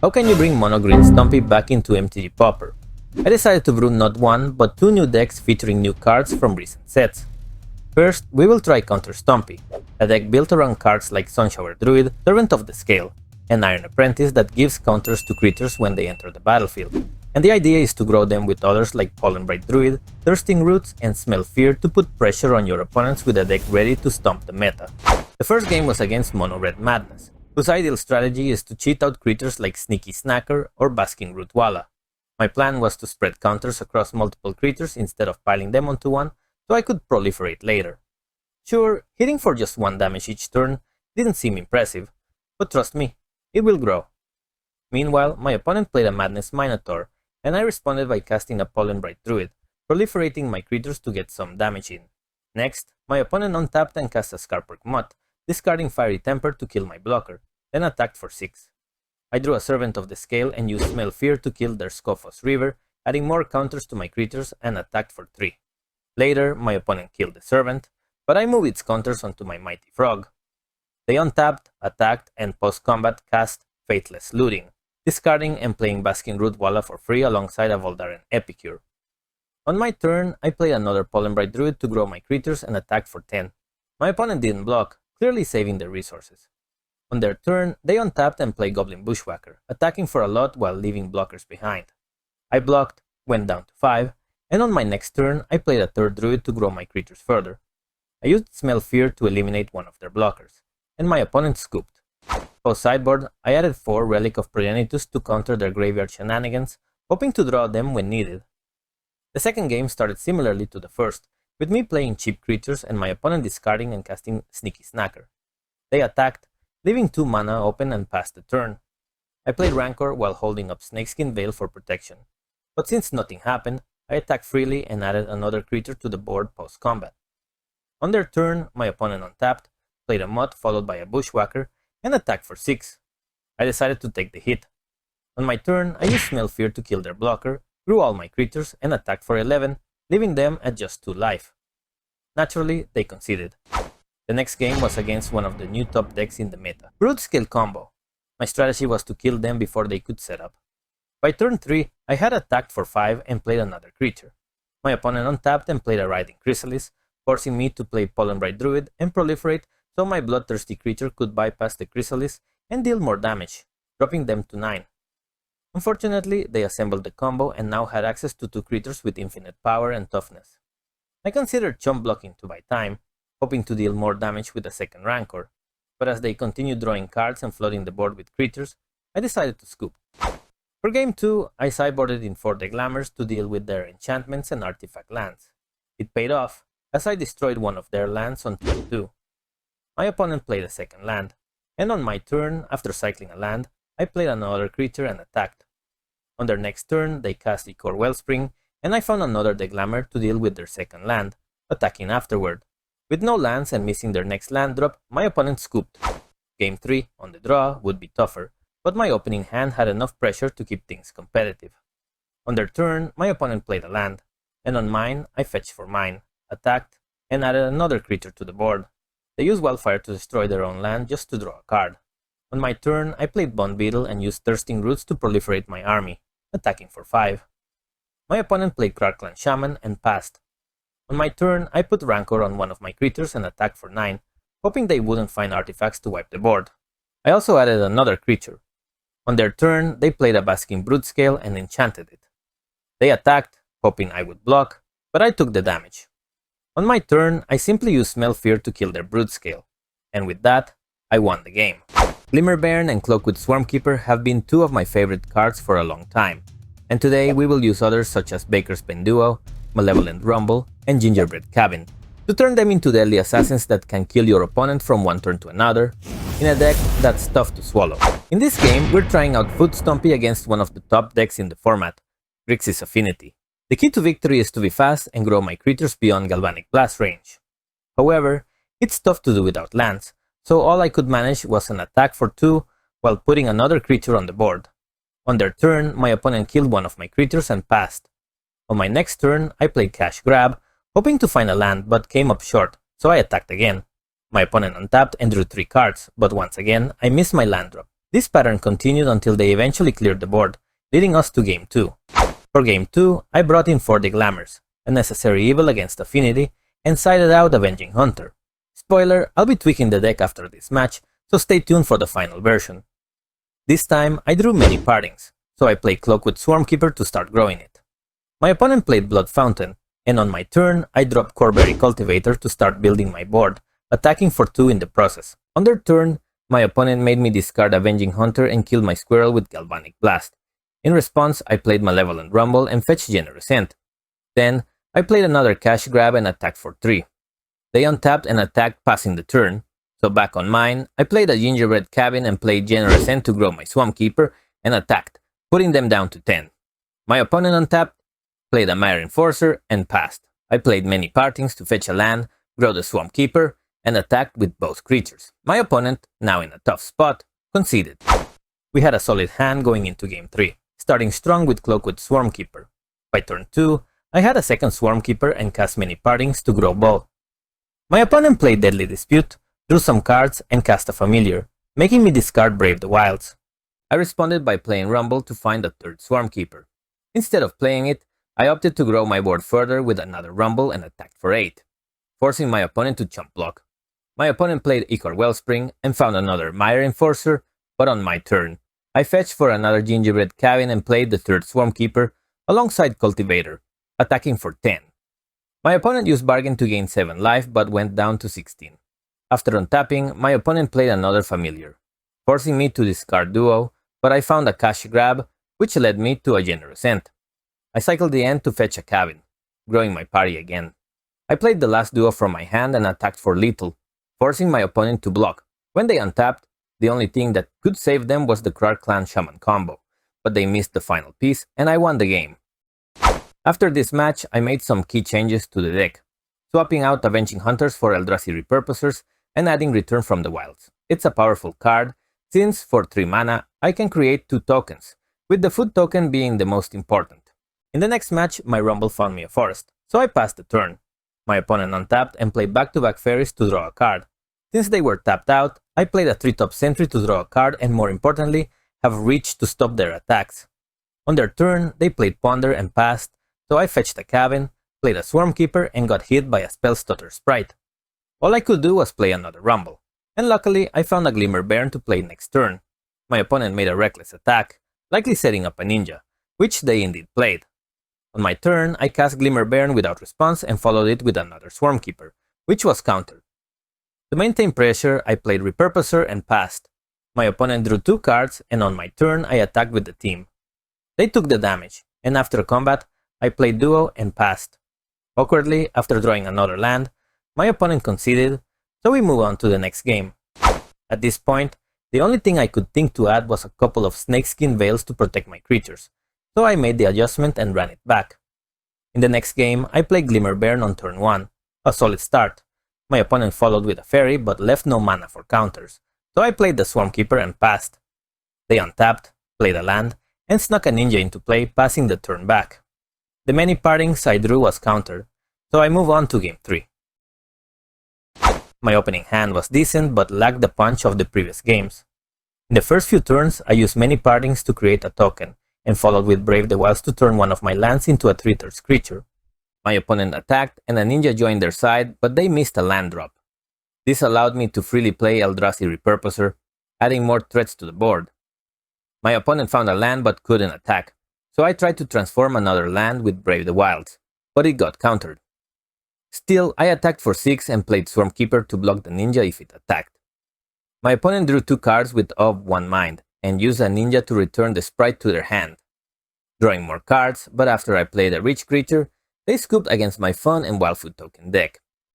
How can you bring mono green Stompy back into MTG Pauper? I decided to brew not one, but two new decks featuring new cards from recent sets. First, we will try Counter Stompy, a deck built around cards like Sunshower Druid, Servant of the Scale, and Iron Apprentice that gives counters to creatures when they enter the battlefield. And the idea is to grow them with others like Pollenbright Druid, Thirsting Roots, and Smell Fear to put pressure on your opponents with a deck ready to stomp the meta. The first game was against Mono Red Madness, whose ideal strategy is to cheat out creatures like Sneaky Snacker or Basking Root Walla. My plan was to spread counters across multiple creatures instead of piling them onto one, so I could proliferate later. Sure, hitting for just 1 damage each turn didn't seem impressive, but trust me, it will grow. Meanwhile, my opponent played a Madness Minotaur, and I responded by casting a Pollenbright Druid, proliferating my creatures to get some damage in. Next, my opponent untapped and cast a Scarperk Mutt, discarding Fiery Temper to kill my blocker, then attacked for 6. I drew a Servant of the Scale and used Smell Fear to kill their Scophos River, adding more counters to my creatures and attacked for 3. Later, my opponent killed the Servant, but I moved its counters onto my Mighty Frog. They untapped, attacked, and post-combat cast Faithless Looting, discarding and playing Basking Root Walla for free alongside a Voldaren Epicure. On my turn, I played another Pollenbright Druid to grow my creatures and attacked for 10. My opponent didn't block, clearly saving their resources. On their turn, they untapped and played Goblin Bushwhacker, attacking for a lot while leaving blockers behind. I blocked, went down to 5, and on my next turn, I played a third Druid to grow my creatures further. I used Smell Fear to eliminate one of their blockers, and my opponent scooped. Post-sideboard, I added 4 Relic of Progenitus to counter their graveyard shenanigans, hoping to draw them when needed. The second game started similarly to the first, with me playing cheap creatures and my opponent discarding and casting Sneaky Snacker. They attacked, leaving 2 mana open and passed the turn. I played Rancor while holding up Snakeskin Veil for protection, but since nothing happened, I attacked freely and added another creature to the board post-combat. On their turn, my opponent untapped, played a Mutt followed by a Bushwhacker, and attacked for 6. I decided to take the hit. On my turn, I used Smell Fear to kill their blocker, grew all my creatures, and attacked for 11, leaving them at just 2 life. Naturally, they conceded. The next game was against one of the new top decks in the meta, Brews Glee Combo. My strategy was to kill them before they could set up. By turn 3, I had attacked for 5 and played another creature. My opponent untapped and played a Riding Chrysalis, forcing me to play Pollenbright Druid and proliferate so my bloodthirsty creature could bypass the Chrysalis and deal more damage, dropping them to 9. Unfortunately, they assembled the combo and now had access to 2 creatures with infinite power and toughness. I considered chump blocking to buy time, hoping to deal more damage with a second Rancor, but as they continued drawing cards and flooding the board with creatures, I decided to scoop. For game 2, I sideboarded in 4 Declammers to deal with their enchantments and artifact lands. It paid off, as I destroyed one of their lands on turn 2. My opponent played a second land, and on my turn, after cycling a land, I played another creature and attacked. On their next turn, they cast Ichor Wellspring, and I found another Declammer to deal with their second land, attacking afterward. With no lands and missing their next land drop, my opponent scooped. Game 3, on the draw, would be tougher, but my opening hand had enough pressure to keep things competitive. On their turn, my opponent played a land, and on mine, I fetched for mine, attacked, and added another creature to the board. They used Wildfire to destroy their own land just to draw a card. On my turn, I played Bone Beetle and used Thirsting Roots to proliferate my army, attacking for 5. My opponent played Krark-Clan Shaman and passed. On my turn, I put Rancor on one of my creatures and attacked for 9, hoping they wouldn't find artifacts to wipe the board. I also added another creature. On their turn, they played a Basking Broodscale and enchanted it. They attacked, hoping I would block, but I took the damage. On my turn, I simply used Smell Fear to kill their Broodscale, and with that, I won the game. Glimmerbairn and Cloakwood Swarmkeeper have been 2 of my favorite cards for a long time, and today we will use others such as Baker's Pen Duo, Malevolent Rumble, and Gingerbread Cabin to turn them into deadly assassins that can kill your opponent from one turn to another in a deck that's tough to swallow. In this game, we're trying out Foot Stompy against one of the top decks in the format, Grixis Affinity. The key to victory is to be fast and grow my creatures beyond Galvanic Blast range. However, it's tough to do without lands, so all I could manage was an attack for 2 while putting another creature on the board. On their turn, my opponent killed one of my creatures and passed. On my next turn, I played Cash Grab, hoping to find a land but came up short, so I attacked again. My opponent untapped and drew 3 cards, but once again, I missed my land drop. This pattern continued until they eventually cleared the board, leading us to Game 2. For Game 2, I brought in 4 Declammers, a necessary evil against Affinity, and sided out Avenging Hunter. Spoiler, I'll be tweaking the deck after this match, so stay tuned for the final version. This time, I drew many partings, so I played Cloakwood Swarmkeeper to start growing it. My opponent played Blood Fountain, and on my turn, I dropped Coreberry Cultivator to start building my board, attacking for 2 in the process. On their turn, my opponent made me discard Avenging Hunter and killed my squirrel with Galvanic Blast. In response, I played Malevolent Rumble and fetched Generous End. Then, I played another Cash Grab and attacked for 3. They untapped and attacked passing the turn, so back on mine, I played a Gingerbread Cabin and played Generous End to grow my Swampkeeper and attacked, putting them down to 10. My opponent untapped, played a Mire Enforcer, and passed. I played many partings to fetch a land, grow the Swampkeeper, and attacked with both creatures. My opponent, now in a tough spot, conceded. We had a solid hand going into Game 3, starting strong with Cloakwood Swarmkeeper. By turn 2, I had a second Swarmkeeper and cast many partings to grow Ball. My opponent played Deadly Dispute, drew some cards, and cast a Familiar, making me discard Brave the Wilds. I responded by playing Rumble to find a third Swarmkeeper. Instead of playing it, I opted to grow my board further with another Rumble and attacked for 8, forcing my opponent to chump block. My opponent played Ichor Wellspring and found another Mire Enforcer, but on my turn, I fetched for another Gingerbread Cabin and played the third Swarmkeeper alongside Cultivator, attacking for 10. My opponent used Bargain to gain 7 life but went down to 16. After untapping, my opponent played another Familiar, forcing me to discard Duo, but I found a Cash Grab, which led me to a Generous End. I cycled the end to fetch a Cabin, growing my party again. I played the last Duo from my hand and attacked for Lethal, forcing my opponent to block. When they untapped, the only thing that could save them was the Krark Clan Shaman combo, but they missed the final piece and I won the game. After this match, I made some key changes to the deck, swapping out Avenging Hunters for Eldrazi Repurposers and adding Return from the Wilds. It's a powerful card, since for 3 mana, I can create 2 tokens, with the food token being the most important. In the next match, my Rumble found me a forest, so I passed the turn. My opponent untapped and played back-to-back Faeries to draw a card. Since they were tapped out, I played a 3-top Sentry to draw a card and more importantly, have Reach to stop their attacks. On their turn, they played Ponder and passed, so I fetched a Cabin, played a Swarmkeeper and got hit by a Spellstutter Sprite. All I could do was play another Rumble, and luckily I found a Glimmer Bairn to play next turn. My opponent made a reckless attack, likely setting up a Ninja, which they indeed played. On my turn, I cast Glimmer Bairn without response and followed it with another Swarmkeeper, which was countered. To maintain pressure, I played Repurposer and passed. My opponent drew 2 cards, and on my turn, I attacked with the team. They took the damage, and after combat, I played Duo and passed. Awkwardly, after drawing another land, my opponent conceded, so we move on to the next game. At this point, the only thing I could think to add was a couple of Snakeskin Veils to protect my creatures, so I made the adjustment and ran it back. In the next game, I played Glimmer Bairn on turn 1, a solid start. My opponent followed with a Fairy but left no mana for counters, so I played the Swarmkeeper and passed. They untapped, played a land, and snuck a Ninja into play, passing the turn back. The many partings I drew was countered, so I move on to Game 3. My opening hand was decent but lacked the punch of the previous games. In the first few turns, I used many partings to create a token, and followed with Brave the Wilds to turn one of my lands into a 3/3 creature. My opponent attacked and a Ninja joined their side, but they missed a land drop. This allowed me to freely play Eldrazi Repurposer, adding more threats to the board. My opponent found a land but couldn't attack, so I tried to transform another land with Brave the Wilds, but it got countered. Still, I attacked for 6 and played Swarmkeeper to block the Ninja if it attacked. My opponent drew 2 cards with Of One Mind, and used a Ninja to return the sprite to their hand. Drawing more cards, but after I played a rich creature, they scooped against my Fun and Wildfoot token deck.